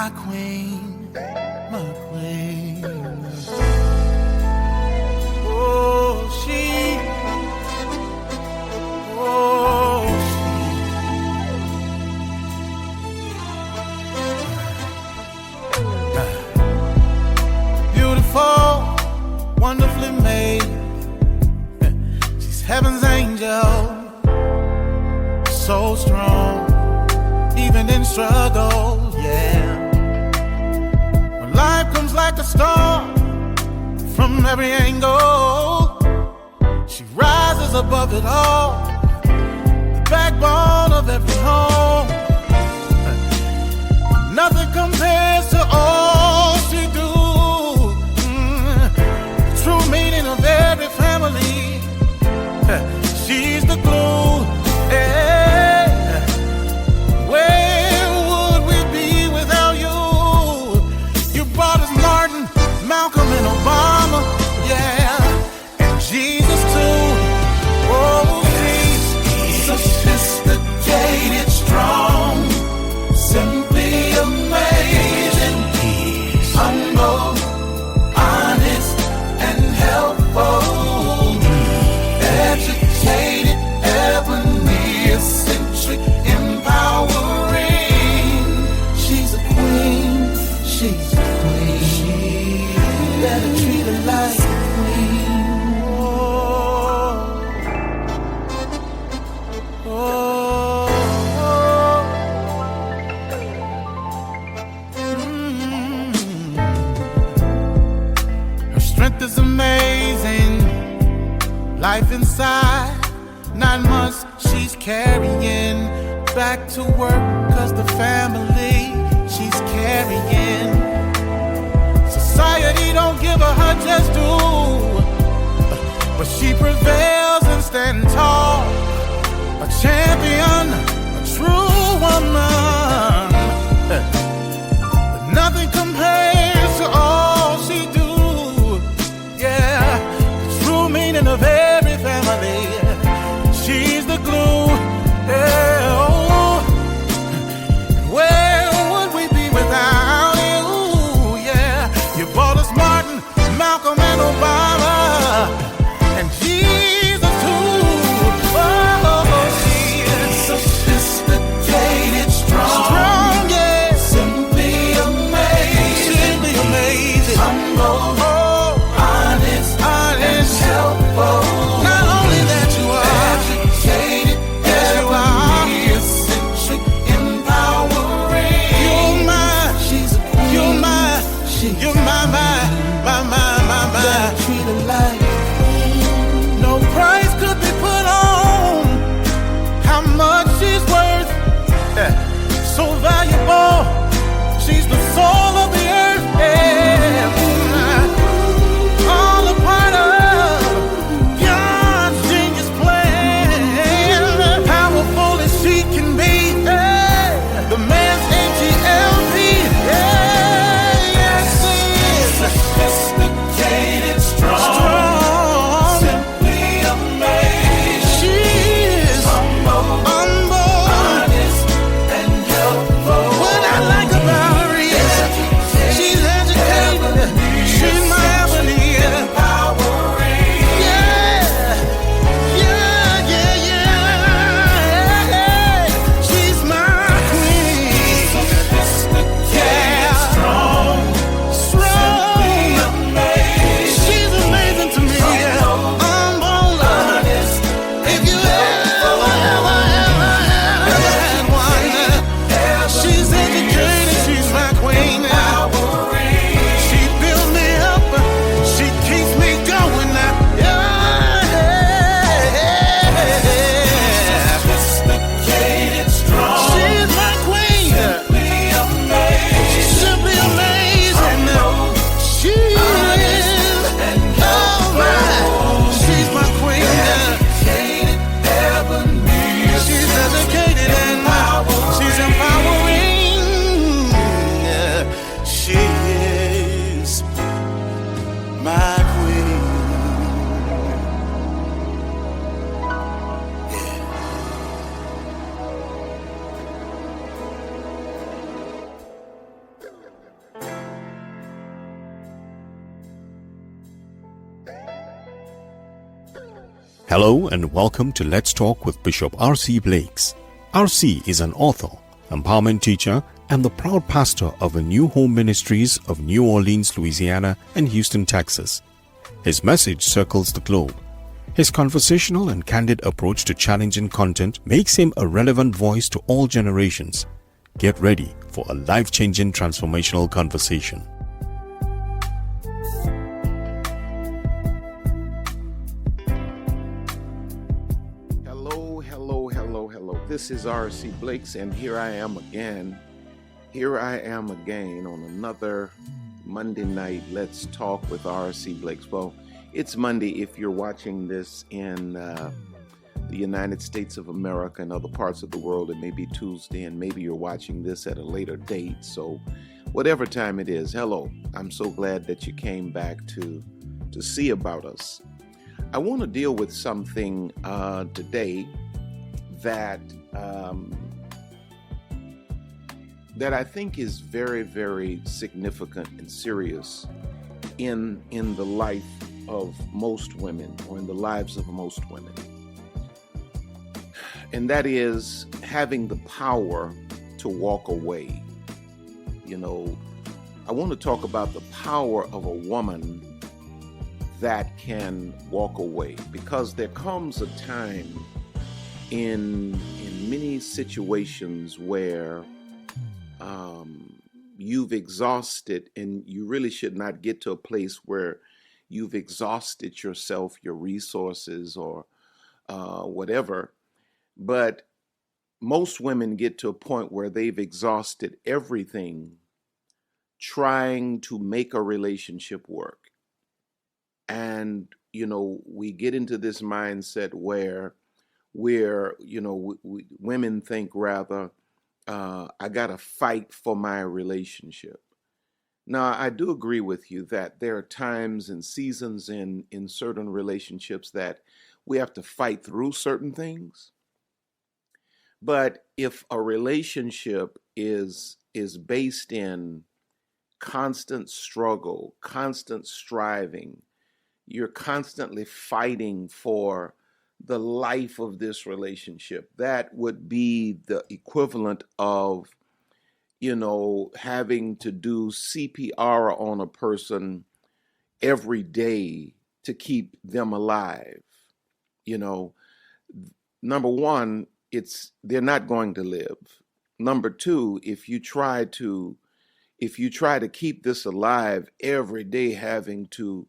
my queen, my queen. Oh, she, oh, she. Beautiful, wonderfully made. She's heaven's angel. So strong, even in struggle, yeah. When life comes like a storm from every angle, she rises above it all, the backbone of every home. Nothing compares to all she do. The true meaning of every family. She's the glue. Malcolm and Obama, yeah, and Jesus too. Oh, she's sophisticated, strong, simply amazing, humble, honest, and helpful, educated, ebony, eccentric, empowering. She's a queen, she's a queen. Better treat her like a queen. Oh, oh, oh. Her strength is amazing. Life inside, 9 months she's carrying. Back to work, 'cause the family she's carrying. Society don't give her just due, but she prevails and stands tall. A champion, a true woman. But nothing compares to all she do. Yeah, the true meaning of every family. She's the glue. Yeah, oh. Where would we be without you? You bought us Martin, Malcolm, and Obama, and Jesus too. Oh, she is sophisticated, strong, yeah, simply amazing, humble, oh, honest, and helpful. Hello and welcome to Let's Talk with Bishop R.C. Blakes. R.C. is an author, empowerment teacher, and the proud pastor of the New Home Ministries of New Orleans, Louisiana, and Houston, Texas. His message circles the globe. His conversational and candid approach to challenging content makes him a relevant voice to all generations. Get ready for a life-changing transformational conversation. Hello. This is R.C. Blakes, and here I am again. On another Monday night. Let's talk with R.C. Blakes. Well, it's Monday if you're watching this in the United States of America and other parts of the world. It may be Tuesday, and maybe you're watching this at a later date. So whatever time it is, hello. I'm so glad that you came back to see about us. I want to deal with something today that I think is very, very significant and serious in the life of most women, or in the lives of most women. And that is having the power to walk away. You know, I want to talk about the power of a woman that can walk away, because there comes a time in many situations where you've exhausted, and you really should not get to a place where you've exhausted yourself, your resources, or whatever. But most women get to a point where they've exhausted everything trying to make a relationship work. And, we get into this mindset where women think rather, I got to fight for my relationship. Now, I do agree with you that there are times and seasons in certain relationships that we have to fight through certain things. But if a relationship is based in constant struggle, constant striving, you're constantly fighting for the life of this relationship, that would be the equivalent of, having to do CPR on a person every day to keep them alive. Number one, they're not going to live. Number two, if you try to keep this alive every day, having to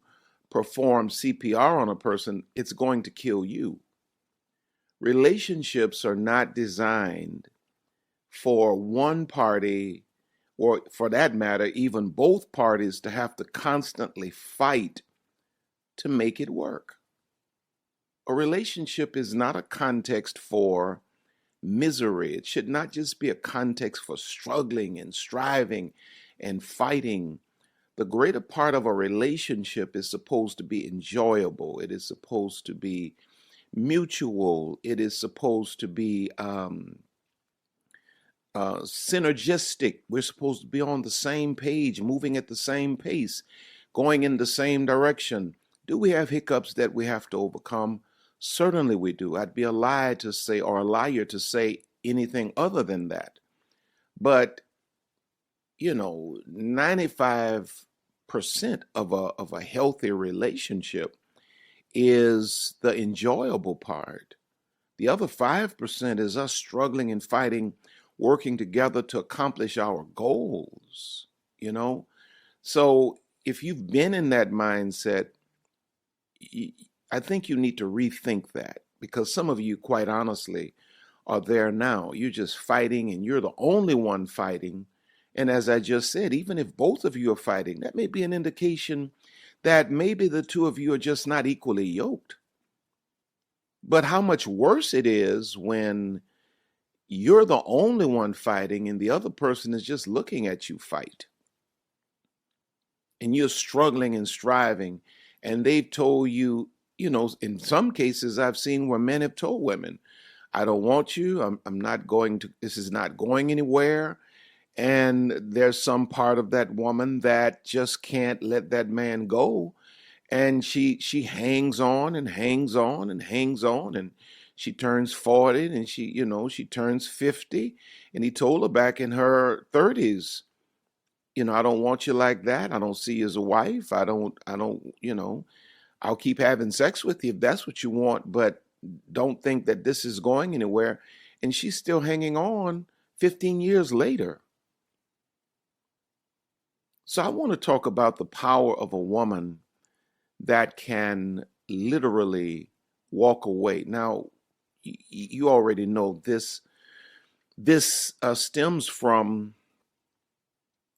perform CPR on a person, it's going to kill you. Relationships are not designed for one party, or for that matter, even both parties, to have to constantly fight to make it work. A relationship is not a context for misery. It should not just be a context for struggling and striving and fighting. The greater part of a relationship is supposed to be enjoyable. It is supposed to be mutual. It is supposed to be synergistic. We're supposed to be on the same page, moving at the same pace, going in the same direction. Do we have hiccups that we have to overcome? Certainly we do. I'd be a liar to say, or a liar to say anything other than that. But 95% of a healthy relationship is the enjoyable part. The other 5% is us struggling and fighting, working together to accomplish our goals, So if you've been in that mindset, I think you need to rethink that, because some of you, quite honestly, are there now. You're just fighting, and you're the only one fighting. And as I just said, even if both of you are fighting, that may be an indication that maybe the two of you are just not equally yoked. But how much worse it is when you're the only one fighting and the other person is just looking at you fight. And you're struggling and striving, and they've told you, in some cases I've seen where men have told women, I don't want you, I'm not going to, this is not going anywhere. And there's some part of that woman that just can't let that man go. And she hangs on and hangs on and hangs on, and she turns 40, and she turns 50. And he told her back in her 30s, I don't want you like that. I don't see you as a wife. I don't, I'll keep having sex with you if that's what you want, but don't think that this is going anywhere. And she's still hanging on 15 years later. So I want to talk about the power of a woman that can literally walk away. Now, you already know this. This stems from,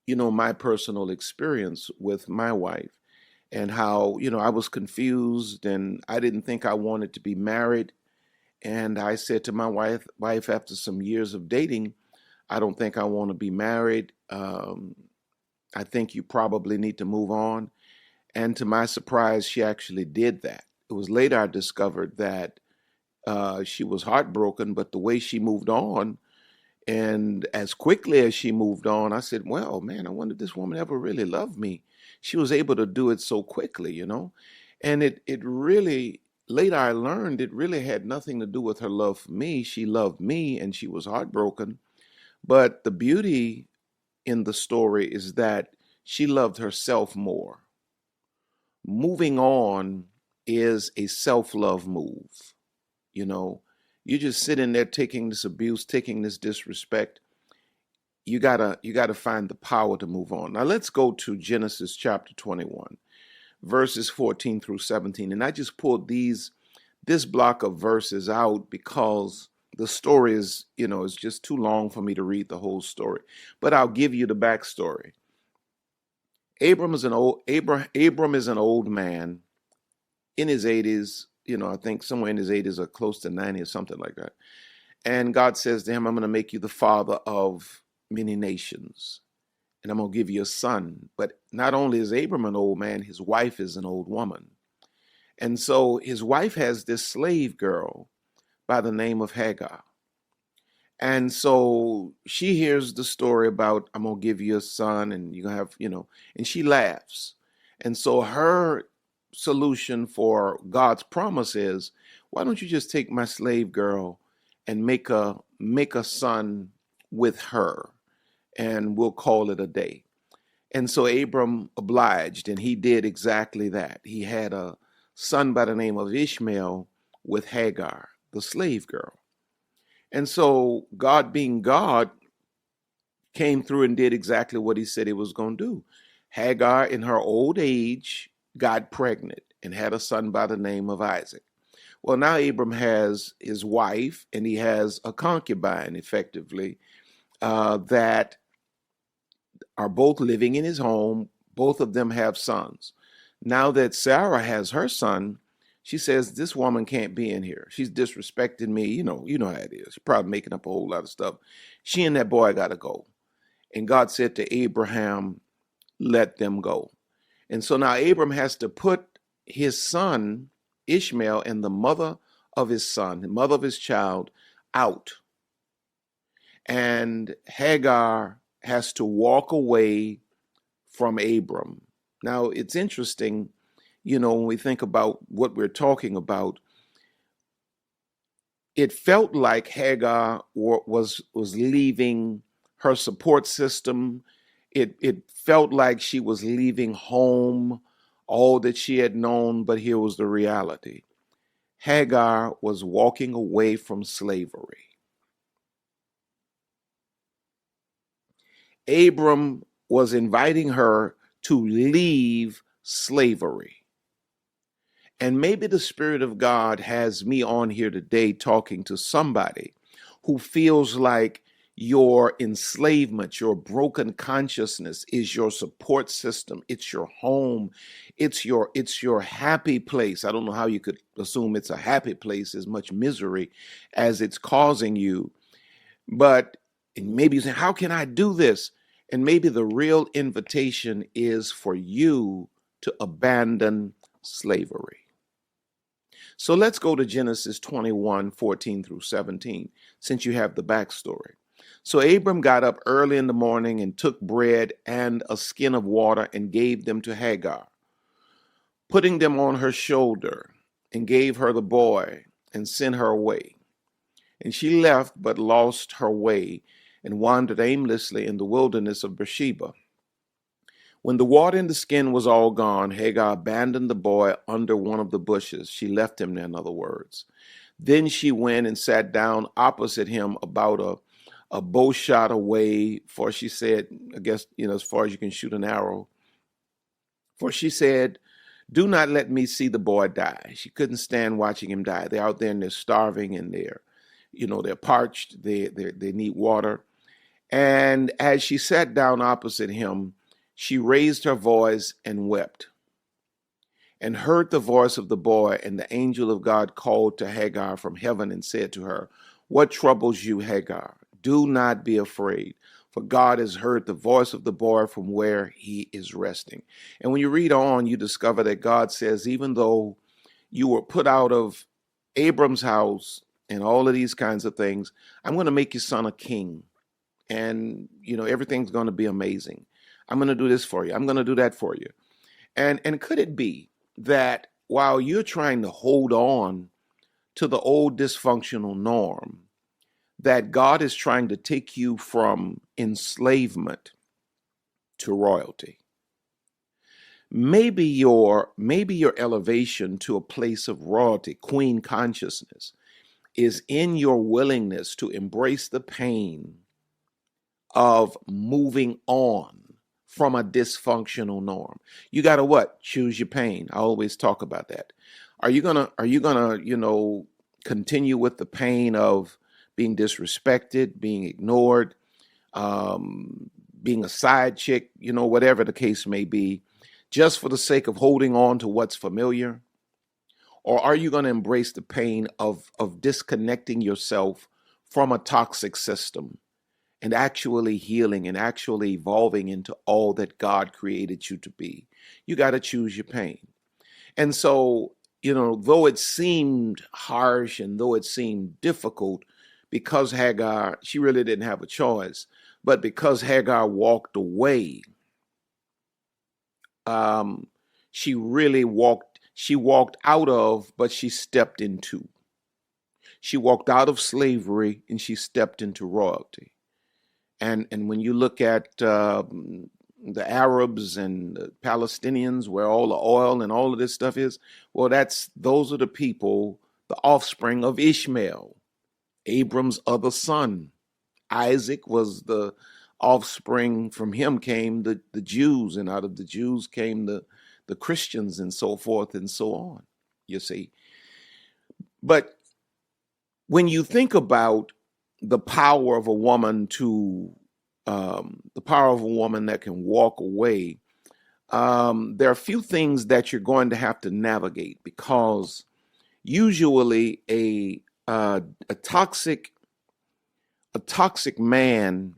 my personal experience with my wife, and how, I was confused and I didn't think I wanted to be married. And I said to my wife after some years of dating, I don't think I want to be married. I think you probably need to move on. And to my surprise, she actually did that. It was later I discovered that she was heartbroken, but the way she moved on, and as quickly as she moved on, I said, well, man, I wonder if this woman ever really loved me. She was able to do it so quickly. And it really, later I learned it really had nothing to do with her love for me. She loved me and she was heartbroken. But the beauty in the story is that she loved herself more. Moving on is a self-love move. You know, you just sitting there taking this abuse, taking this disrespect. You gotta find the power to move on. Now let's go to Genesis chapter 21, verses 14 through 17. And I just pulled this block of verses out because the story is just too long for me to read the whole story. But I'll give you the backstory. Abram is an old man in his 80s. I think somewhere in his 80s or close to 90 or something like that. And God says to him, I'm going to make you the father of many nations, and I'm going to give you a son. But not only is Abram an old man, his wife is an old woman. And so his wife has this slave girl by the name of Hagar. And so she hears the story about, I'm going to give you a son and you're going to have, and she laughs. And so her solution for God's promise is, why don't you just take my slave girl and make a son with her, and we'll call it a day. And so Abram obliged, and he did exactly that. He had a son by the name of Ishmael with Hagar, the slave girl. And so God, being God, came through and did exactly what he said he was going to do. Hagar, in her old age, got pregnant and had a son by the name of Isaac. Well, now Abram has his wife and he has a concubine, effectively, that are both living in his home. Both of them have sons. Now that Sarah has her son, she says, this woman can't be in here. She's disrespecting me. You know how it is. She's probably making up a whole lot of stuff. She and that boy got to go. And God said to Abraham, let them go. And so now Abram has to put his son, Ishmael, and the mother of his son, the mother of his child, out. And Hagar has to walk away from Abram. Now, it's interesting, when we think about what we're talking about, it felt like Hagar was leaving her support system. It felt like she was leaving home, all that she had known, but here was the reality. Hagar was walking away from slavery. Abram was inviting her to leave slavery. And maybe the Spirit of God has me on here today talking to somebody who feels like your enslavement, your broken consciousness is your support system. It's your home. It's your happy place. I don't know how you could assume it's a happy place, as much misery as it's causing you. But maybe you say, how can I do this? And maybe the real invitation is for you to abandon slavery. So let's go to Genesis 21, 14 through 17, since you have the backstory. So Abram got up early in the morning and took bread and a skin of water and gave them to Hagar, putting them on her shoulder, and gave her the boy and sent her away. And she left but lost her way and wandered aimlessly in the wilderness of Beersheba. When the water in the skin was all gone, Hagar abandoned the boy under one of the bushes. She left him there, in other words. Then she went and sat down opposite him about a bow shot away, for she said, I guess, as far as you can shoot an arrow. For she said, do not let me see the boy die. She couldn't stand watching him die. They're out there and they're starving and they're parched. They need water. And as she sat down opposite him, she raised her voice and wept, and heard the voice of the boy, and the angel of God called to Hagar from heaven and said to her, what troubles you, Hagar? Do not be afraid, for God has heard the voice of the boy from where he is resting. And when you read on, you discover that God says, even though you were put out of Abram's house and all of these kinds of things, I'm going to make your son a king. And, everything's going to be amazing. I'm going to do this for you. I'm going to do that for you. And could it be that while you're trying to hold on to the old dysfunctional norm, that God is trying to take you from enslavement to royalty? Maybe your elevation to a place of royalty, queen consciousness, is in your willingness to embrace the pain of moving on from a dysfunctional norm. You got to what? Choose your pain. I always talk about that. Are you gonna, continue with the pain of being disrespected, being ignored, being a side chick, whatever the case may be, just for the sake of holding on to what's familiar? Or are you going to embrace the pain of disconnecting yourself from a toxic system and actually healing and actually evolving into all that God created you to be? You got to choose your pain. And so, though it seemed harsh and though it seemed difficult, because Hagar, she really didn't have a choice, but because Hagar walked away, she walked out of, but she stepped into. She walked out of slavery and she stepped into royalty. And when you look at the Arabs and the Palestinians, where all the oil and all of this stuff is, well, those are the people, the offspring of Ishmael, Abram's other son. Isaac was the offspring. From him came the Jews, and out of the Jews came the Christians, and so forth and so on, you see. But when you think about the power of a woman that can walk away, there are a few things that you're going to have to navigate, because usually a toxic man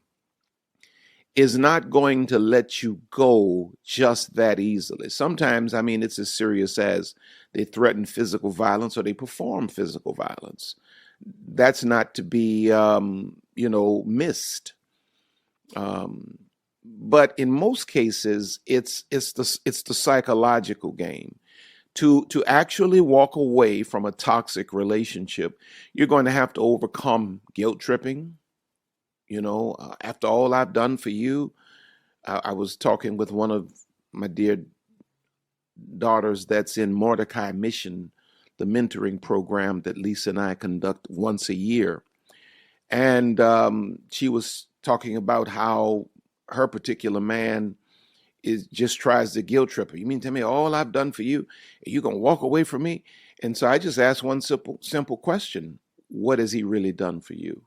is not going to let you go just that easily. Sometimes, it's as serious as they threaten physical violence or they perform physical violence. That's not to be, missed. But in most cases, it's the psychological game. To actually walk away from a toxic relationship, you're going to have to overcome guilt tripping. After all I've done for you, I was talking with one of my dear daughters that's in Mordecai Mission, the mentoring program that Lisa and I conduct once a year. And she was talking about how her particular man just tries to guilt trip her. You mean to tell me all I've done for you, are you going to walk away from me? And so I just asked one simple question. What has he really done for you?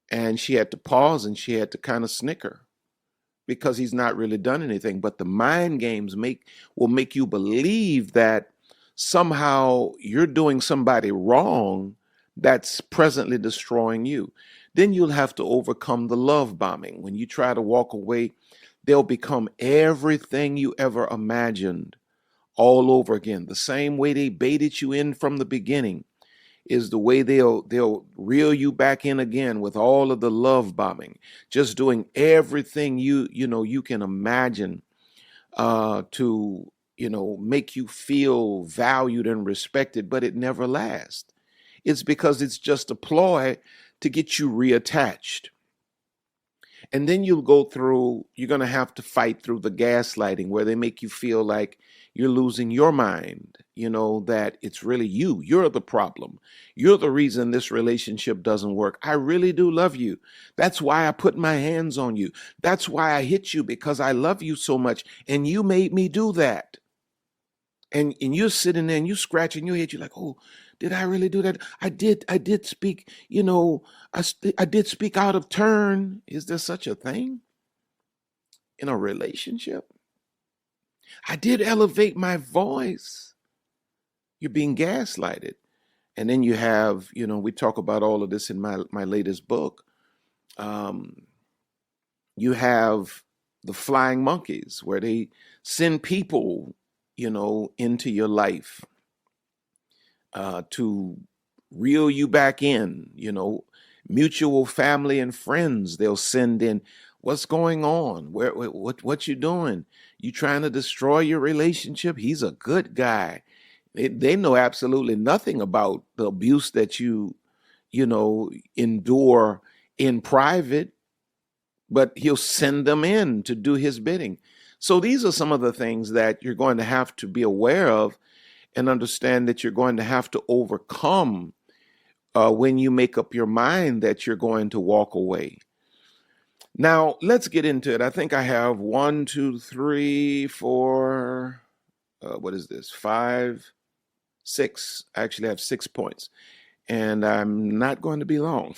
And she had to pause and she had to kind of snicker, because he's not really done anything. But the mind games will make you believe that somehow you're doing somebody wrong that's presently destroying you. Then you'll have to overcome the love bombing. When you try to walk away, they'll become everything you ever imagined all over again. The same way they baited you in from the beginning is the way they'll reel you back in again with all of the love bombing, just doing everything you can imagine to make you feel valued and respected, but it never lasts. It's because it's just a ploy to get you reattached. And then you're going to have to fight through the gaslighting where they make you feel like you're losing your mind, that it's really you. You're the problem. You're the reason this relationship doesn't work. I really do love you. That's why I put my hands on you. That's why I hit you, because I love you so much. And you made me do that. And you're sitting there and you scratching your head. You're like, oh, did I really do that? I did speak, I did speak out of turn. Is there such a thing in a relationship? I did elevate my voice. You're being gaslighted. And then you have, we talk about all of this in my latest book. You have the flying monkeys, where they send people, into your life to reel you back in, mutual family and friends. They'll send in, what's going on? What you doing? You trying to destroy your relationship? He's a good guy. They know absolutely nothing about the abuse that you endure in private, but he'll send them in to do his bidding. So these are some of the things that you're going to have to be aware of and understand that you're going to have to overcome when you make up your mind that you're going to walk away. Now, let's get into it. I think I have 1, 2, 3, 4, what is this? 5, 6. I actually have 6 points. And I'm not going to be long.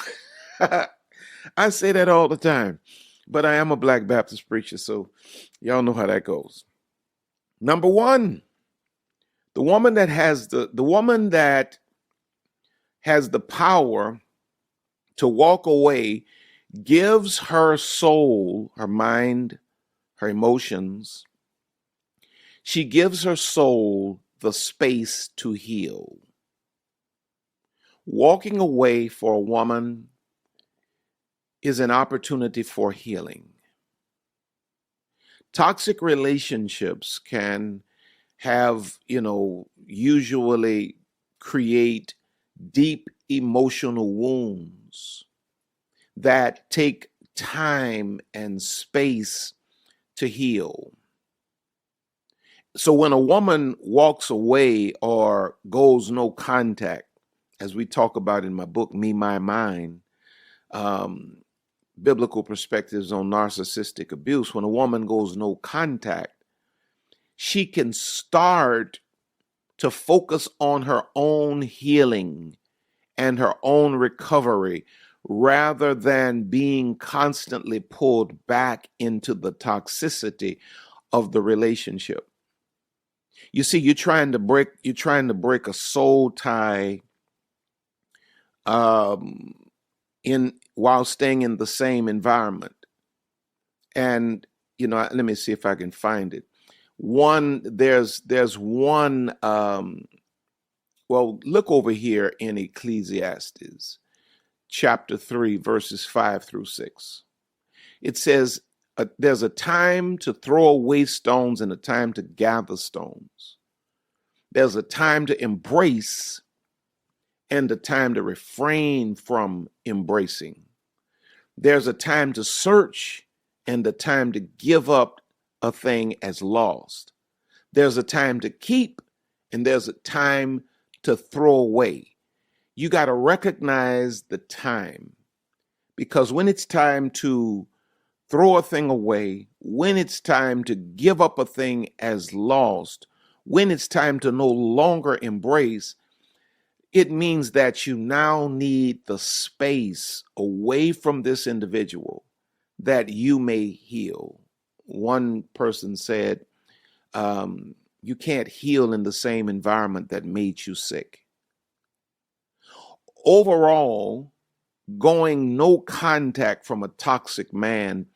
I say that all the time. But I am a Black Baptist preacher, so y'all know how that goes. Number 1, the woman that has the power to walk away gives her soul, her mind, her emotions. She gives her soul the space to heal. Walking away for a woman is an opportunity for healing. Toxic relationships can have, usually create deep emotional wounds that take time and space to heal. So when a woman walks away or goes no contact, as we talk about in my book, Me, My, Mine, biblical perspectives on narcissistic abuse, when a woman goes no contact, she can start to focus on her own healing and her own recovery rather than being constantly pulled back into the toxicity of the relationship. You see, you're trying to break a soul tie while staying in the same environment. And, let me see if I can find it. There's one, look over here in Ecclesiastes, chapter 3, verses 5 through 6. It says, there's a time to throw away stones and a time to gather stones. There's a time to embrace and a time to refrain from embracing. There's a time to search and a time to give up a thing as lost. There's a time to keep and there's a time to throw away. You got to recognize the time, because when it's time to throw a thing away, when it's time to give up a thing as lost, when it's time to no longer embrace, it means that you now need the space away from this individual that you may heal. One person said, you can't heal in the same environment that made you sick. Overall, going no contact from a toxic man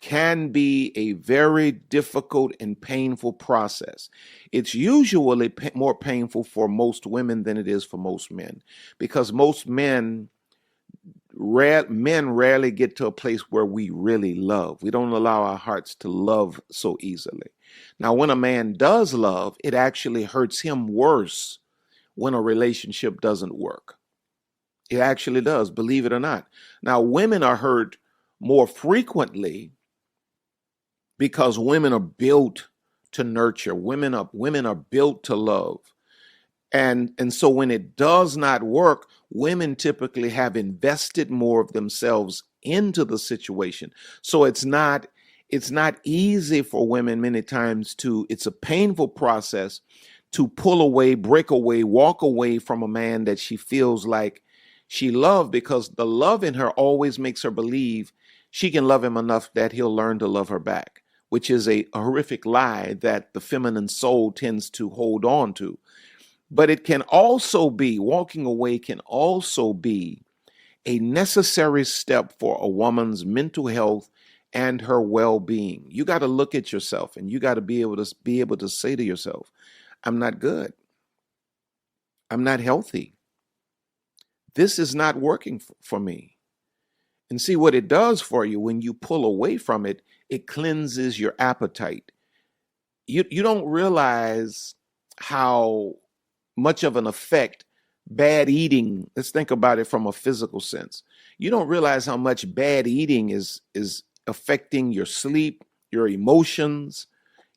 can be a very difficult and painful process. It's usually more painful for most women than it is for most men, because most men rarely get to a place where we really love. We don't allow our hearts to love so easily. Now, when a man does love, it actually hurts him worse when a relationship doesn't work. It actually does, believe it or not. Now, women are hurt more frequently because women are built to nurture. Women are built to love. And so when it does not work, women typically have invested more of themselves into the situation. So it's not easy for women many times to, it's a painful process to pull away, break away, walk away from a man that she feels like she loved, because the love in her always makes her believe she can love him enough that he'll learn to love her back, which is a horrific lie that the feminine soul tends to hold on to. But it can also be, walking away can also be a necessary step for a woman's mental health and her well-being. You got to look at yourself, and you got to be able to say to yourself, I'm not good. I'm not healthy. This is not working for me. And see what it does for you when you pull away from it, it cleanses your appetite. You don't realize how much of an effect bad eating, let's think about it from a physical sense. You don't realize how much bad eating is affecting your sleep, your emotions,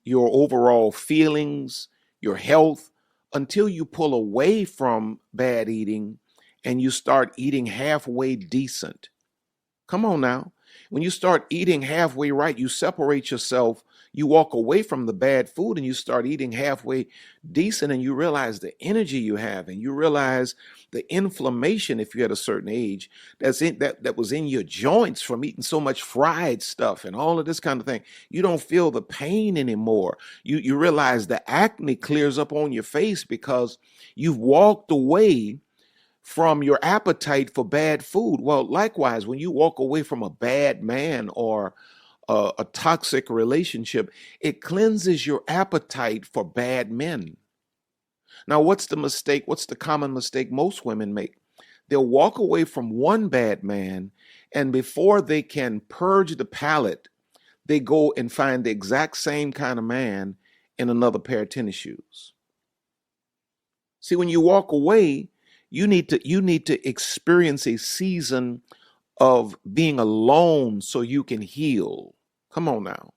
your overall feelings, your health, until you pull away from bad eating and you start eating halfway decent. Come on now. When you start eating halfway right, you separate yourself, you walk away from the bad food and you start eating halfway decent, and you realize the energy you have, and you realize the inflammation, if you're at a certain age, that was in your joints from eating so much fried stuff and all of this kind of thing. You don't feel the pain anymore. You realize the acne clears up on your face because you've walked away from your appetite for bad food. Well, likewise, when you walk away from a bad man or a toxic relationship, it cleanses your appetite for bad men. Now, what's the mistake? What's the common mistake most women make? They'll walk away from one bad man, and before they can purge the palate, they go and find the exact same kind of man in another pair of tennis shoes. See, when you walk away, you need to experience a season of being alone so you can heal. Come on now.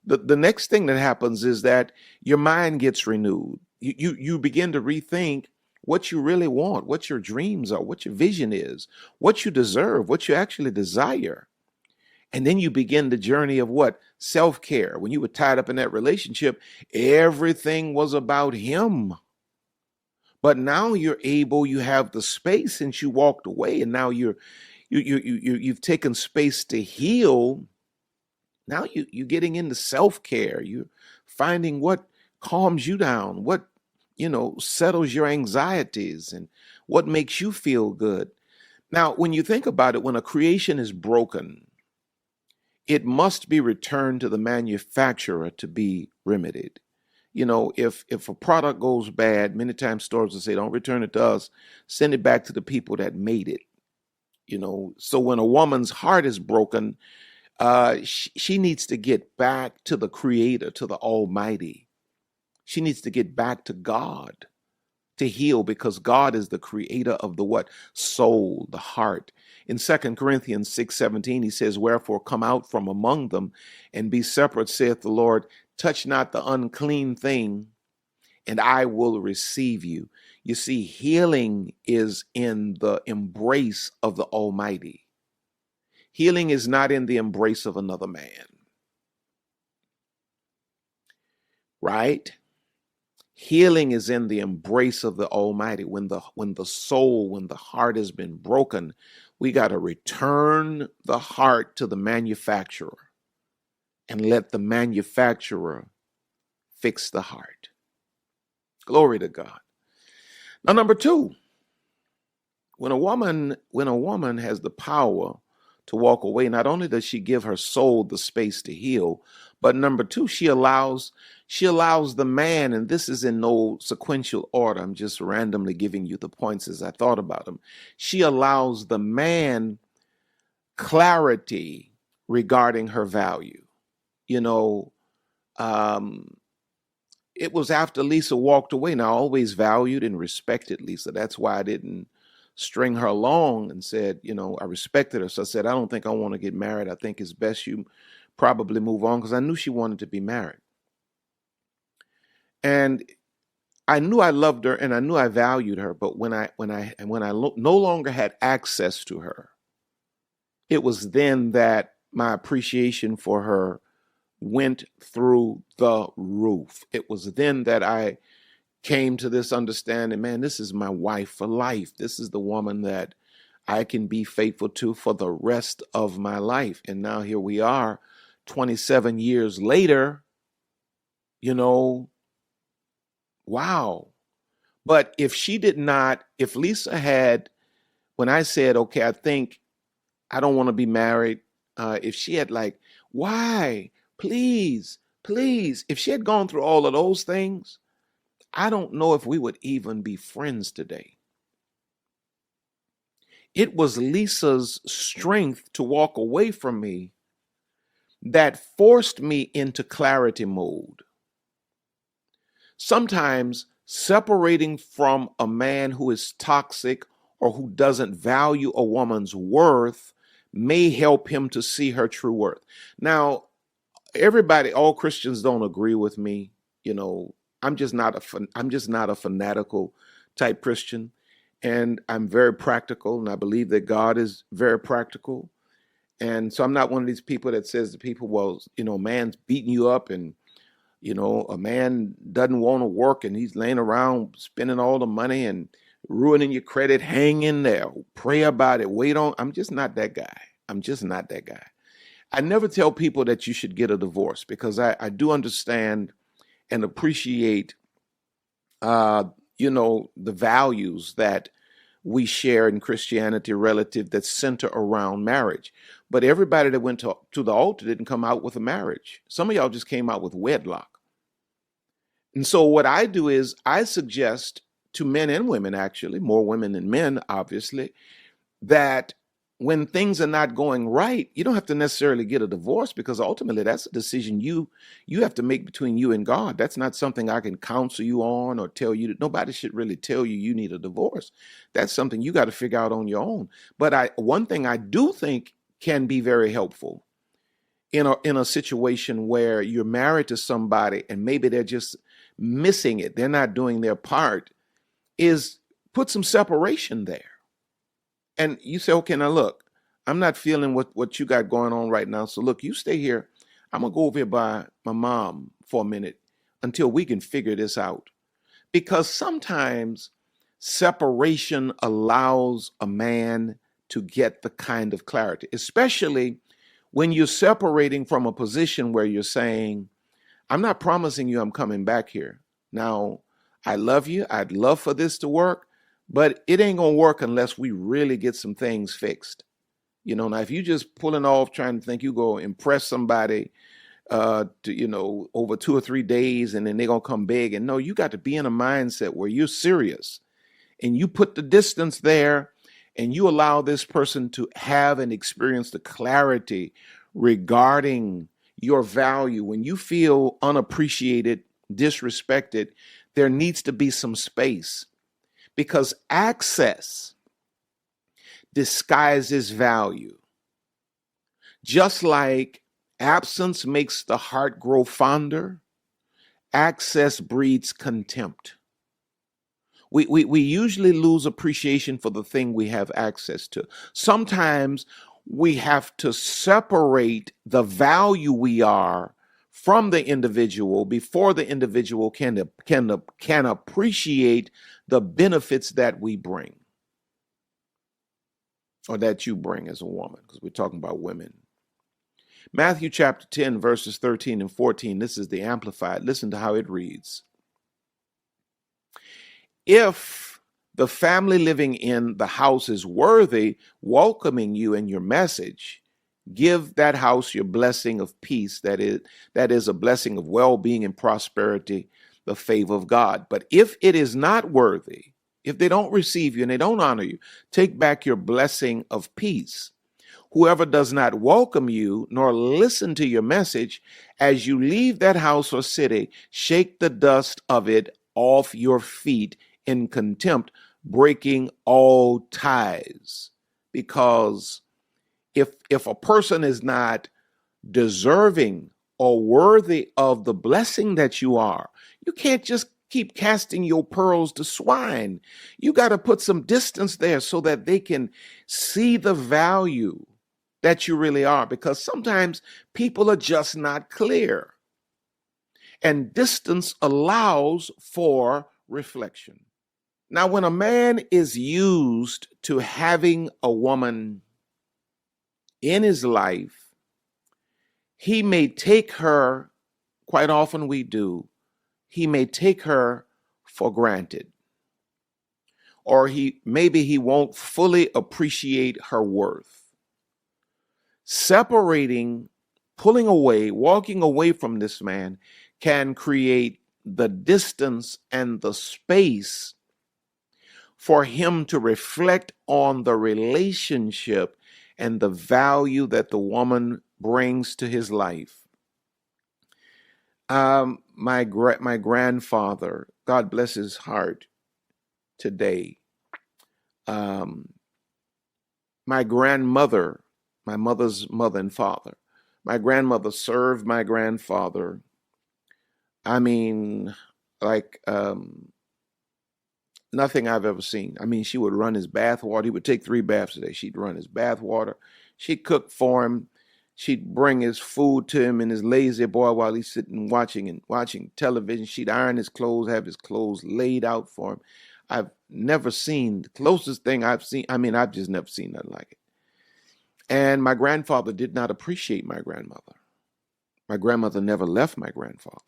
The next thing that happens is that your mind gets renewed. You begin to rethink what you really want, what your dreams are, what your vision is, what you deserve, what you actually desire. And then you begin the journey of what? Self-care. When you were tied up in that relationship, everything was about him. But now you have the space since you walked away, and now you've taken space to heal. Now you're getting into self-care. You're finding what calms you down, what settles your anxieties, and what makes you feel good. Now, when you think about it, when a creation is broken, it must be returned to the manufacturer to be remedied. If a product goes bad, many times stores will say, don't return it to us, send it back to the people that made it. So when a woman's heart is broken, she needs to get back to the creator, to the almighty. She needs to get back to God to heal, because God is the creator of the what? Soul, the heart. In 2 Corinthians 6:17, he says, wherefore come out from among them and be separate, saith the Lord, touch not the unclean thing, and I will receive you. You see, healing is in the embrace of the Almighty. Healing is not in the embrace of another man. Right? Healing is in the embrace of the Almighty. When the heart has been broken, we got to return the heart to the manufacturer and let the manufacturer fix the heart. Glory to God. Now, number two, when a woman has the power to walk away, not only does she give her soul the space to heal, but number two, she allows the man, and this is in no sequential order, I'm just randomly giving you the points as I thought about them. She allows the man clarity regarding her value. Um, it was after Lisa walked away. Now, I always valued and respected Lisa. That's why I didn't string her along and said, I respected her. So I said, I don't think I want to get married. I think it's best you probably move on, because I knew she wanted to be married. And I knew I loved her and I knew I valued her. But when I no longer had access to her, it was then that my appreciation for her went through the roof. It was then that I came to this understanding, man, this is my wife for life. This is the woman that I can be faithful to for the rest of my life. And now here we are, 27 years later, wow. But if Lisa had, when I said, okay, I think I don't want to be married, if she had like, why? Please, please. If she had gone through all of those things, I don't know if we would even be friends today. It was Lisa's strength to walk away from me that forced me into clarity mode. Sometimes separating from a man who is toxic or who doesn't value a woman's worth may help him to see her true worth. Now, all Christians don't agree with me. I'm just not a fanatical type Christian, and I'm very practical, and I believe that God is very practical. And so I'm not one of these people that says to people, well, man's beating you up, and a man doesn't want to work and he's laying around spending all the money and ruining your credit. Hang in there, pray about it, wait on. I'm just not that guy. I'm just not that guy. I never tell people that you should get a divorce, because I do understand and appreciate, the values that we share in Christianity relative that center around marriage. But everybody that went to the altar didn't come out with a marriage. Some of y'all just came out with wedlock. And so what I do is I suggest to men and women, actually, more women than men, obviously, that when things are not going right, you don't have to necessarily get a divorce, because ultimately that's a decision you have to make between you and God. That's not something I can counsel you on or tell you. Nobody should really tell you need a divorce. That's something you got to figure out on your own. But one thing I do think can be very helpful in a situation where you're married to somebody and maybe they're just missing it, they're not doing their part, is put some separation there. And you say, okay, now look, I'm not feeling what you got going on right now. So look, you stay here. I'm going to go over here by my mom for a minute until we can figure this out. Because sometimes separation allows a man to get the kind of clarity, especially when you're separating from a position where you're saying, I'm not promising you I'm coming back here. Now, I love you. I'd love for this to work, but it ain't going to work unless we really get some things fixed. Now if you just pulling off trying to think you go impress somebody over 2 or 3 days and then they're going to come big. And no, you got to be in a mindset where you're serious and you put the distance there and you allow this person to have and experience the clarity regarding your value. When you feel unappreciated, disrespected, there needs to be some space, because access disguises value. Just like absence makes the heart grow fonder, access breeds contempt. We usually lose appreciation for the thing we have access to. Sometimes we have to separate the value we are from the individual before the individual can appreciate the benefits that we bring, or that you bring as a woman, because we're talking about women. Matthew chapter 10, verses 13 and 14. This is the Amplified. Listen to how it reads. If the family living in the house is worthy, welcoming you and your message, give that house your blessing of peace. That is a blessing of well-being and prosperity, the favor of God. But if it is not worthy, if they don't receive you and they don't honor you, take back your blessing of peace. Whoever does not welcome you nor listen to your message, as you leave that house or city, shake the dust of it off your feet in contempt, breaking all ties. Because if a person is not deserving or worthy of the blessing that you are, you can't just keep casting your pearls to swine. You got to put some distance there so that they can see the value that you really are, because sometimes people are just not clear. And distance allows for reflection. Now, when a man is used to having a woman in his life, he may take her, quite often we do, he may take her for granted. Or maybe he won't fully appreciate her worth. Separating, pulling away, walking away from this man can create the distance and the space for him to reflect on the relationship and the value that the woman brings to his life. My grandfather, God bless his heart today. My grandmother, my mother's mother and father, my grandmother served my grandfather. I mean, like nothing I've ever seen. I mean, she would run his bath water. He would take 3 baths a day. She'd run his bath water. She'd cook for him. She'd bring his food to him in his lazy boy while he's sitting watching television. She'd iron his clothes, have his clothes laid out for him. I've never seen, the closest thing I've seen, I mean, I've just never seen nothing like it. And my grandfather did not appreciate my grandmother. My grandmother never left my grandfather.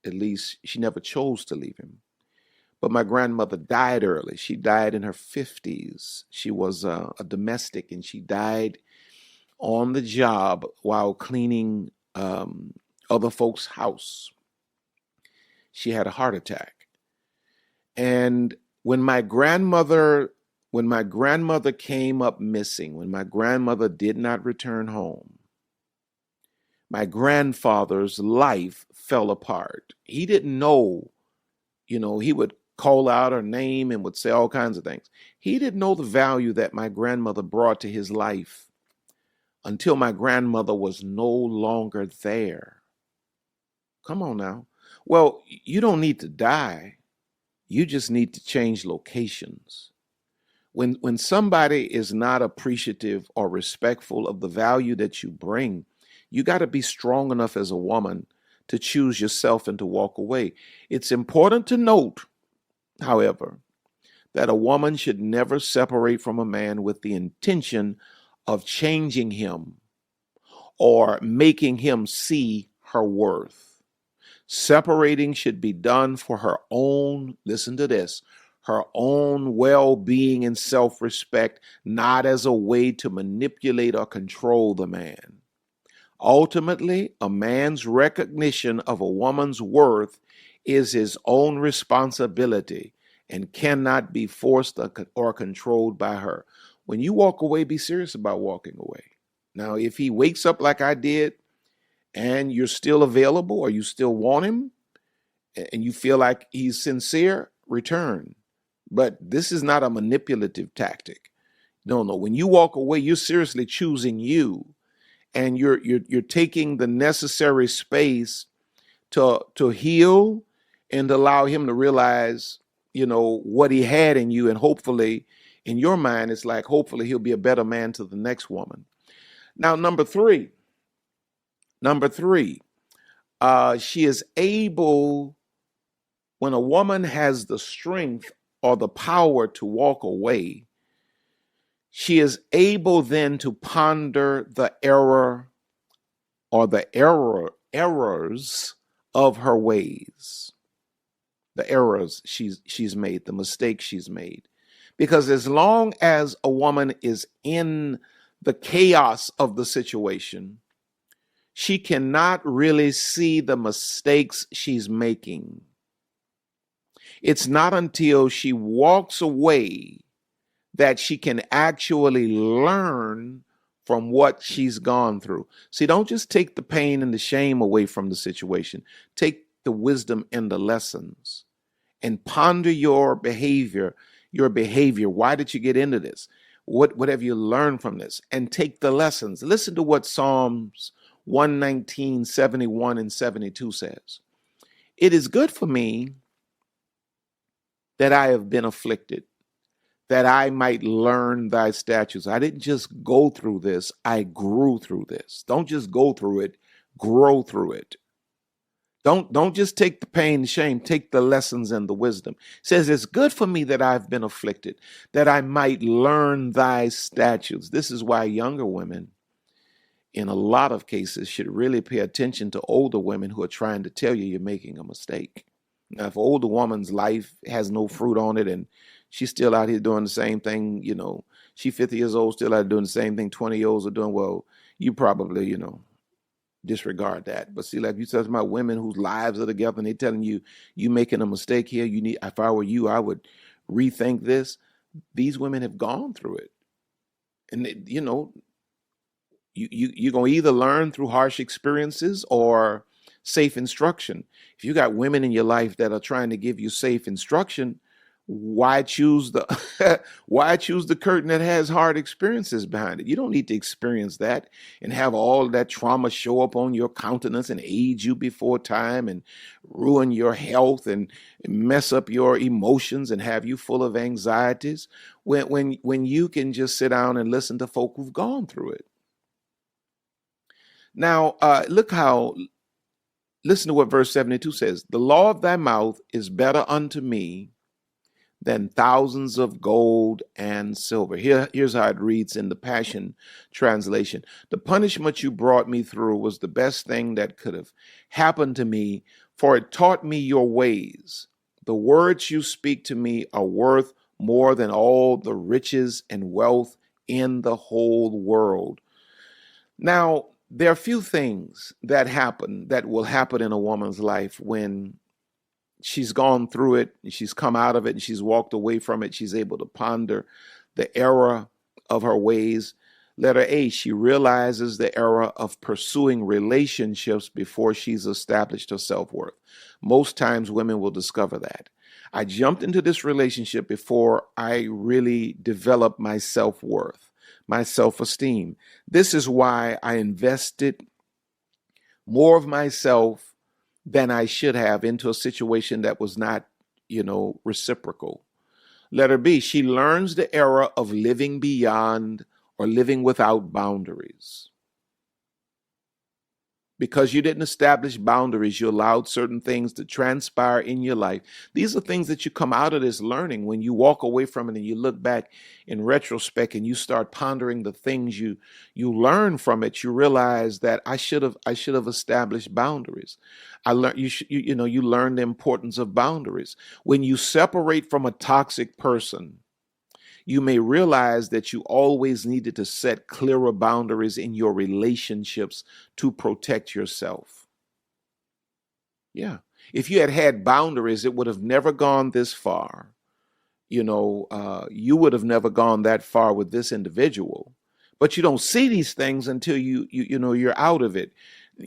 At least she never chose to leave him. But my grandmother died early. She died in her 50s. She was a domestic, and she died on the job while cleaning other folks' house. She had a heart attack. And when my grandmother came up missing, when my grandmother did not return home, my grandfather's life fell apart. He didn't know, he would call out her name and would say all kinds of things. He didn't know the value that my grandmother brought to his life until my grandmother was no longer there. Come on now. Well, you don't need to die. You just need to change locations. When somebody is not appreciative or respectful of the value that you bring, you got to be strong enough as a woman to choose yourself and to walk away. It's important to note, however, that a woman should never separate from a man with the intention of changing him or making him see her worth. Separating should be done for her own, listen to this, her own well-being and self-respect, not as a way to manipulate or control the man. Ultimately, a man's recognition of a woman's worth is his own responsibility and cannot be forced or controlled by her. When you walk away, be serious about walking away. Now, if he wakes up like I did and you're still available or you still want him and you feel like he's sincere, return. But this is not a manipulative tactic. No. When you walk away, you're seriously choosing you, and you're taking the necessary space to heal and allow him to realize, what he had in you, and hopefully, in your mind, it's like hopefully he'll be a better man to the next woman. Now, number three, she is able, when a woman has the strength or the power to walk away, she is able then to ponder the error or the errors of her ways, the errors she's made, the mistakes she's made. Because as long as a woman is in the chaos of the situation, she cannot really see the mistakes she's making. It's not until she walks away that she can actually learn from what she's gone through. See, don't just take the pain and the shame away from the situation. Take the wisdom and the lessons and ponder your behavior. Your behavior. Why did you get into this? What have you learned from this? And take the lessons. Listen to what Psalms 119, 71, and 72 says. It is good for me that I have been afflicted, that I might learn thy statutes. I didn't just go through this, I grew through this. Don't just go through it, grow through it. Don't just take the pain and shame, take the lessons and the wisdom. It says, it's good for me that I've been afflicted, that I might learn thy statutes. This is why younger women, in a lot of cases, should really pay attention to older women who are trying to tell you you're making a mistake. Now, if an older woman's life has no fruit on it and she's still out here doing the same thing, she's 50 years old, still out doing the same thing 20-year-olds are doing, well, you probably, disregard that. But see, like you said about women whose lives are together and they're telling you, you making a mistake here, if I were you, I would rethink this. These women have gone through it. And, you're going to either learn through harsh experiences or safe instruction. If you got women in your life that are trying to give you safe instruction, why choose the why choose the curtain that has hard experiences behind it? You don't need to experience that and have all that trauma show up on your countenance and age you before time and ruin your health and mess up your emotions and have you full of anxieties when you can just sit down and listen to folk who've gone through it. Now, listen to what verse 72 says. The law of thy mouth is better unto me than thousands of gold and silver. Here's how it reads in the Passion Translation. The punishment you brought me through was the best thing that could have happened to me, for it taught me your ways. The words you speak to me are worth more than all the riches and wealth in the whole world. Now, there are few things that will happen in a woman's life when she's gone through it, and she's come out of it, and she's walked away from it. She's able to ponder the error of her ways. Letter A, she realizes the error of pursuing relationships before she's established her self-worth. Most times women will discover that. I jumped into this relationship before I really developed my self-worth, my self-esteem. This is why I invested more of myself than I should have into a situation that was not, reciprocal. Letter B, she learns the error of living beyond or living without boundaries. Because you didn't establish boundaries, you allowed certain things to transpire in your life. These are things that you come out of this learning when you walk away from it and you look back in retrospect and you start pondering the things you learn from it. You realize that I should have established boundaries. I learned you learn the importance of boundaries. When you separate from a toxic person, you may realize that you always needed to set clearer boundaries in your relationships to protect yourself. Yeah. If you had had boundaries, it would have never gone this far. You would have never gone that far with this individual. But you don't see these things until you're out of it.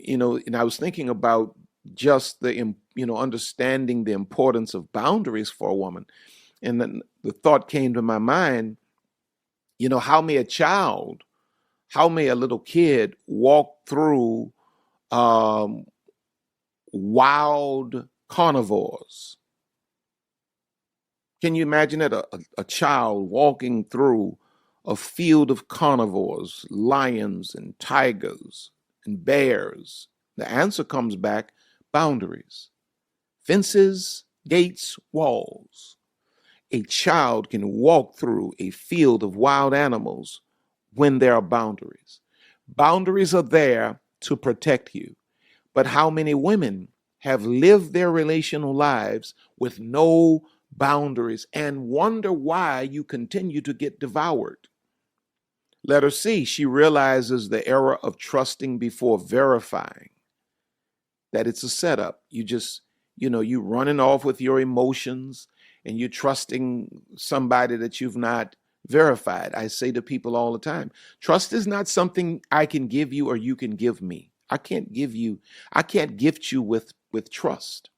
And I was thinking about just the understanding the importance of boundaries for a woman. And then the thought came to my mind, how may a little kid walk through wild carnivores? Can you imagine that a child walking through a field of carnivores, lions and tigers and bears? The answer comes back, boundaries, fences, gates, walls. A child can walk through a field of wild animals when there are boundaries. Boundaries are there to protect you. But how many women have lived their relational lives with no boundaries and wonder why you continue to get devoured? Letter C, she realizes the error of trusting before verifying, that it's a setup. You running off with your emotions and you're trusting somebody that you've not verified. I say to people all the time, trust is not something I can give you or you can give me. I can't gift you with trust.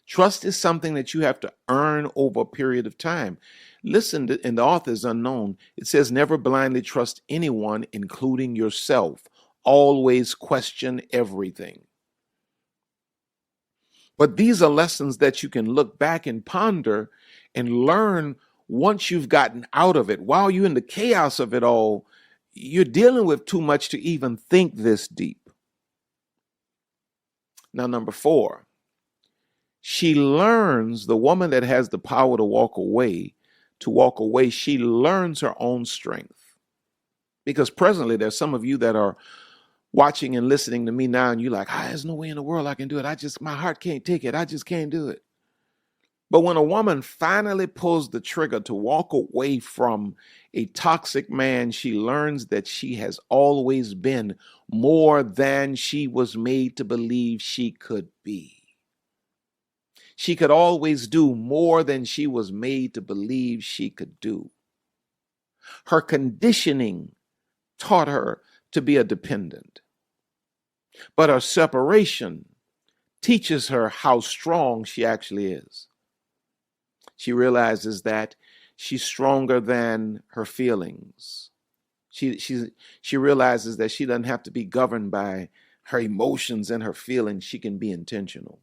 Trust is something that you have to earn over a period of time. Listen, in the author is unknown. It says, never blindly trust anyone, including yourself. Always question everything. But these are lessons that you can look back and ponder and learn once you've gotten out of it. While you're in the chaos of it all, you're dealing with too much to even think this deep. Now, number 4, she learns, the woman that has the power to walk away, she learns her own strength. Because presently there's some of you that are watching and listening to me now, and you're like, there's no way in the world I can do it. My heart can't take it. I just can't do it. But when a woman finally pulls the trigger to walk away from a toxic man, she learns that she has always been more than she was made to believe she could be. She could always do more than she was made to believe she could do. Her conditioning taught her to be a dependent. But her separation teaches her how strong she actually is. She realizes that she's stronger than her feelings. She realizes that she doesn't have to be governed by her emotions and her feelings. She can be intentional.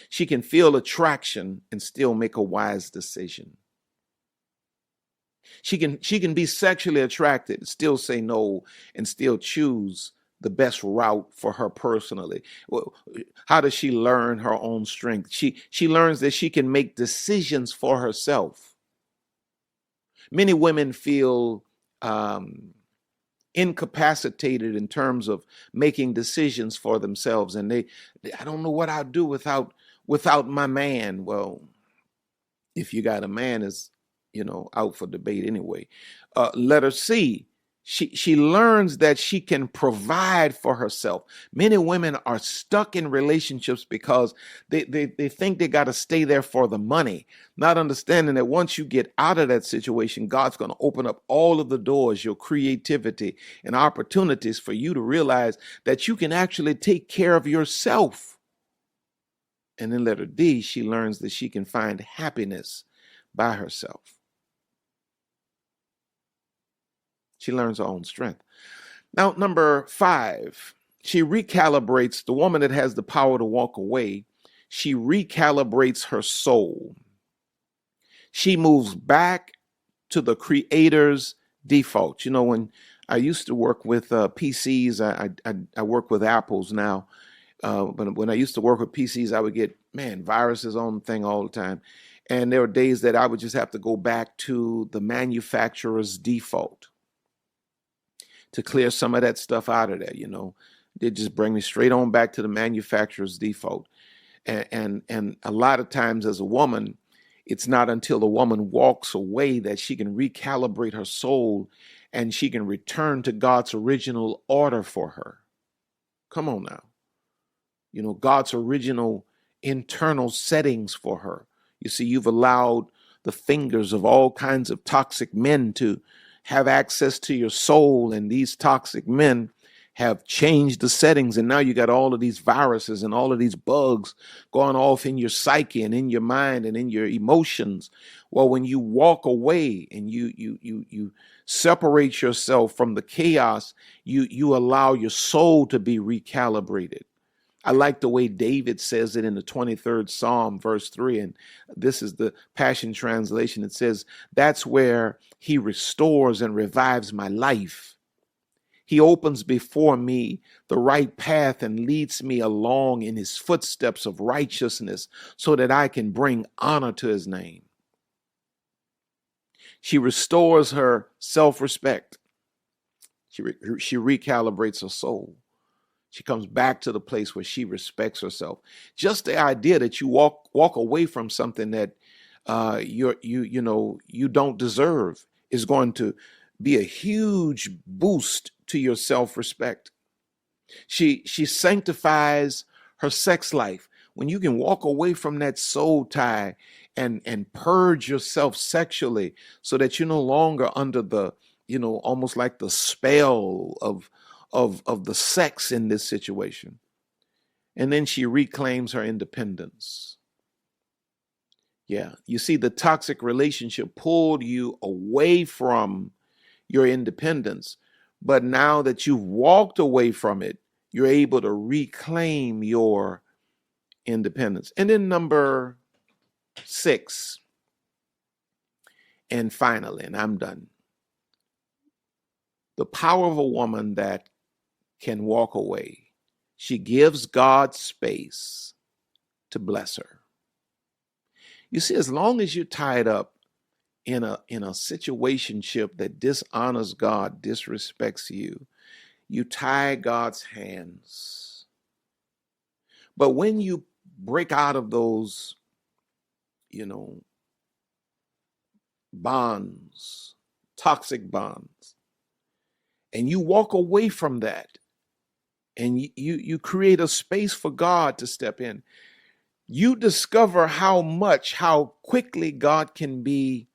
She can feel attraction and still make a wise decision. She can be sexually attracted, still say no, and still choose the best route for her personally. Well, how does she learn her own strength? She learns that she can make decisions for herself. Many women feel incapacitated in terms of making decisions for themselves, and I don't know what I'll do without my man. Well, if you got a man, is out for debate anyway. Letter C. She learns that she can provide for herself. Many women are stuck in relationships because they think they got to stay there for the money, not understanding that once you get out of that situation, God's going to open up all of the doors, your creativity and opportunities for you to realize that you can actually take care of yourself. And in letter D, she learns that she can find happiness by herself. She learns her own strength. Now, number 5, she recalibrates, the woman that has the power to walk away. She recalibrates her soul. She moves back to the creator's default. When I used to work with PCs, I work with Apples now. But when I used to work with PCs, I would get, viruses on the thing all the time. And there were days that I would just have to go back to the manufacturer's default to clear some of that stuff out of there. They just bring me straight on back to the manufacturer's default. And a lot of times as a woman, it's not until the woman walks away that she can recalibrate her soul and she can return to God's original order for her. Come on now. God's original internal settings for her. You see, you've allowed the fingers of all kinds of toxic men to have access to your soul, and these toxic men have changed the settings, and now you got all of these viruses and all of these bugs going off in your psyche and in your mind and in your emotions. Well, when you walk away and you separate yourself from the chaos, you allow your soul to be recalibrated. I like the way David says it in the 23rd Psalm, verse 3, and this is the Passion Translation. It says, that's where he restores and revives my life. He opens before me the right path and leads me along in his footsteps of righteousness so that I can bring honor to his name. She restores her self-respect. She recalibrates her soul. She comes back to the place where she respects herself. Just the idea that you walk away from something that you don't deserve is going to be a huge boost to your self-respect. She sanctifies her sex life. When you can walk away from that soul tie and purge yourself sexually so that you're no longer under the, almost like the spell of the sex in this situation. And then she reclaims her independence. Yeah, you see, the toxic relationship pulled you away from your independence. But now that you've walked away from it, you're able to reclaim your independence. And then number 6, and finally, and I'm done, the power of a woman that can walk away. She gives God space to bless her. You see, as long as you're tied up in a situationship that dishonors God, disrespects you, you tie God's hands. But when you break out of those, bonds, toxic bonds, and you walk away from that, and you create a space for God to step in, you discover how quickly God can be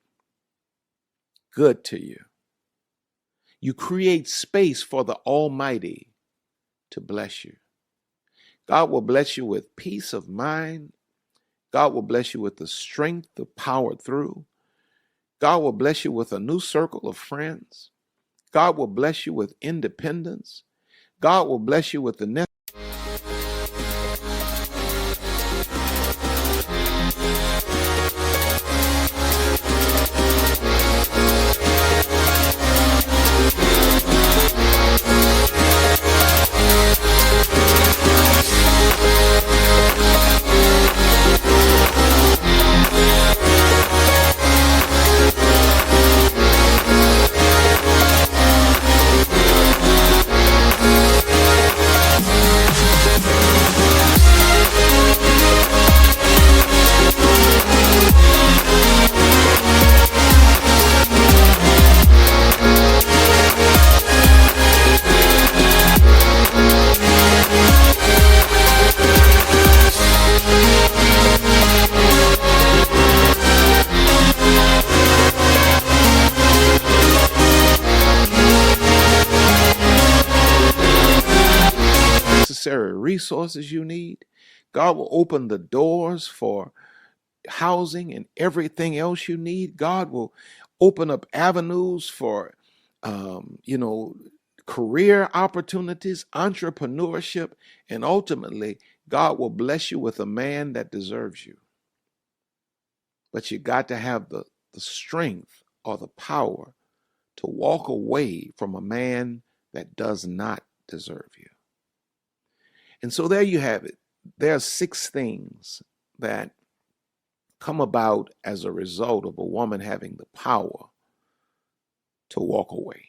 good to you. You create space for the Almighty to bless you. God will bless you with peace of mind. God will bless you with the strength to power through. God will bless you with a new circle of friends. God will bless you with independence. God will bless you with the necessary. Resources you need. God will open the doors for housing and everything else you need. God will open up avenues for, career opportunities, entrepreneurship, and ultimately, God will bless you with a man that deserves you. But you got to have the strength or the power to walk away from a man that does not deserve you. And so there you have it. There are 6 things that come about as a result of a woman having the power to walk away.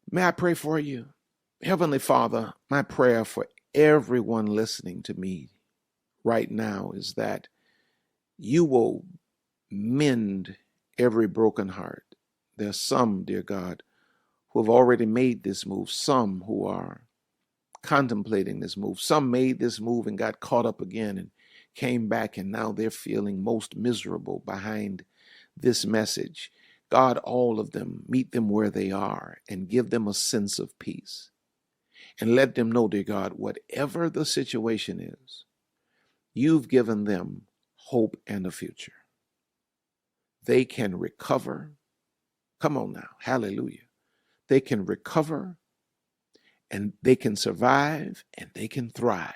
May I pray for you? Heavenly Father, my prayer for everyone listening to me right now is that you will mend every broken heart. There's some, dear God, who have already made this move, some who are contemplating this move. Some made this move and got caught up again and came back, and now they're feeling most miserable behind this message. God, all of them, meet them where they are and give them a sense of peace. And let them know, dear God, whatever the situation is, you've given them hope and a future. They can recover. Come on now, hallelujah. They can recover, and they can survive, and they can thrive.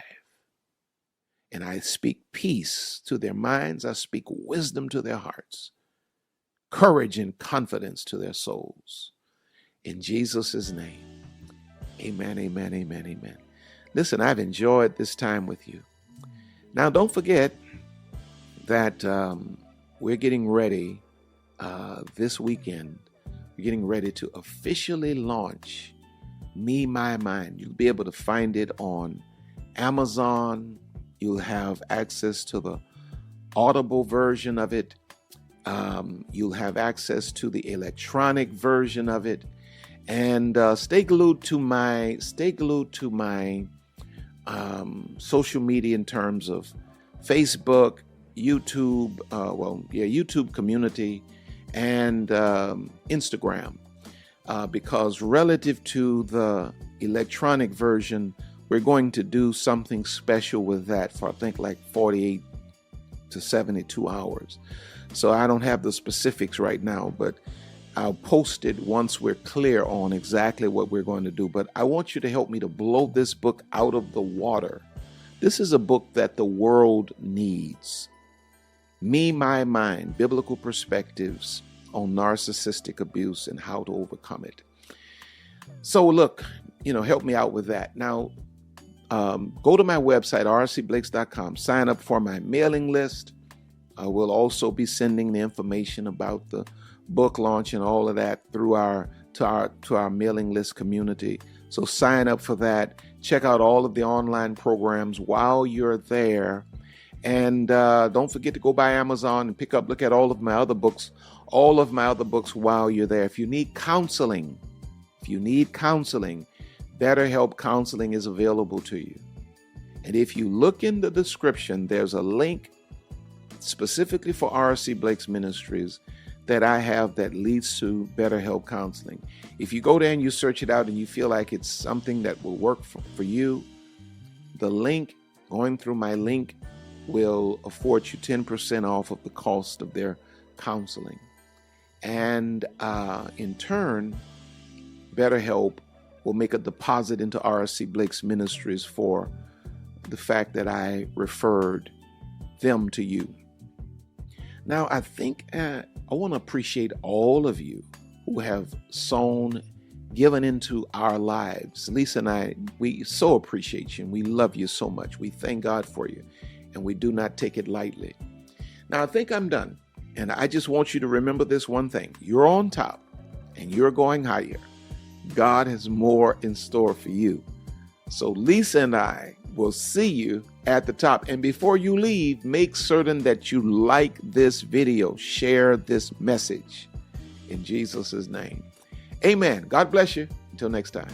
And I speak peace to their minds. I speak wisdom to their hearts, courage and confidence to their souls. In Jesus' name, amen, amen, amen, amen. Listen, I've enjoyed this time with you. Now, don't forget that we're getting ready this weekend. We're getting ready to officially launch Me, My Mind. You'll be able to find it on Amazon. You'll have access to the Audible version of it. You'll have access to the electronic version of it. And stay glued to my social media in terms of Facebook, YouTube, YouTube community and Instagram, because relative to the electronic version, we're going to do something special with that for I think like 48 to 72 hours. So I don't have the specifics right now, but I'll post it once we're clear on exactly what we're going to do. But I want you to help me to blow this book out of the water. This is a book that the world needs. Me, My Mind, Biblical Perspectives on Narcissistic Abuse and How to Overcome It. So look, help me out with that. Now, go to my website, rcblakes.com, sign up for my mailing list. I will also be sending the information about the book launch and all of that through to our mailing list community. So sign up for that. Check out all of the online programs while you're there. And don't forget to go by Amazon and look at all of my other books while you're there. If you need counseling, BetterHelp Counseling is available to you. And if you look in the description, there's a link specifically for R.C. Blake's Ministries that I have that leads to BetterHelp Counseling. If you go there and you search it out and you feel like it's something that will work for you, the link, going through my link, will afford you 10% off of the cost of their counseling. And in turn, BetterHelp will make a deposit into R.C. Blake's Ministries for the fact that I referred them to you. Now, I think I want to appreciate all of you who have given into our lives. Lisa and I, we so appreciate you and we love you so much. We thank God for you and we do not take it lightly. Now, I think I'm done. And I just want you to remember this one thing. You're on top and you're going higher. God has more in store for you. So Lisa and I will see you at the top. And before you leave, make certain that you like this video, share this message in Jesus' name. Amen. God bless you. Until next time.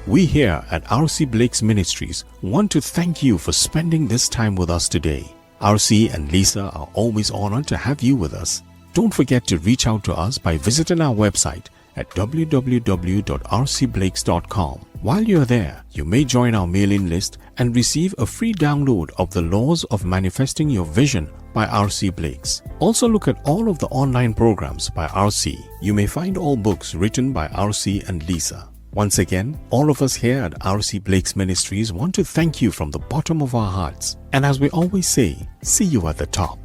We here at R.C. Blake's Ministries want to thank you for spending this time with us today. R.C. and Lisa are always honored to have you with us. Don't forget to reach out to us by visiting our website at www.rcblakes.com. While you're there, you may join our mailing list and receive a free download of The Laws of Manifesting Your Vision by R.C. Blakes. Also look at all of the online programs by R.C. You may find all books written by R.C. and Lisa. Once again, all of us here at R.C. Blake's Ministries want to thank you from the bottom of our hearts. And as we always say, see you at the top.